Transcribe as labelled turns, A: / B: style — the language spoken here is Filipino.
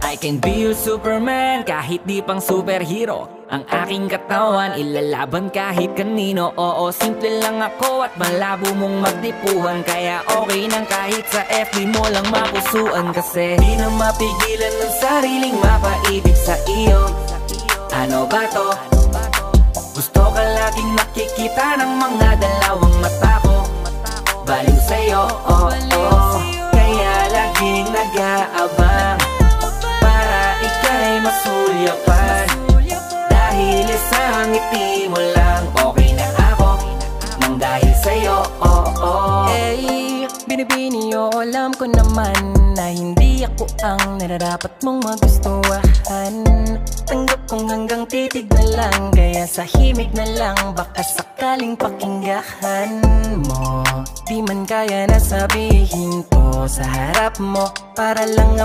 A: I can be your Superman kahit di pang superhero. Ang aking katawan ilalaban kahit kanino. Oo, simple lang ako at malabo mong magtipuhan. Kaya okay nang kahit sa FB mo lang mapusuan. Kasi di na mapigilan ng sariling mapaibig sa iyo. Ano ba to? Gusto ka laging nakikita ng mga dalawang mata ko. Baliw sa'yo, oh, oh. Kaya laging nag-aabang para ika'y masulyapan. Dahil isang ngiti mo lang okay na ako nang dahil sa'yo, oh, oh.
B: Hey, binibini o alam ko naman na hindi ako ang nararapat mong magustuhan. Tanggap kong hanggang titig na lang, kaya sa himig na lang baka sakaling pakinggan mo. Di man kaya na sabihin to sa harap mo para lang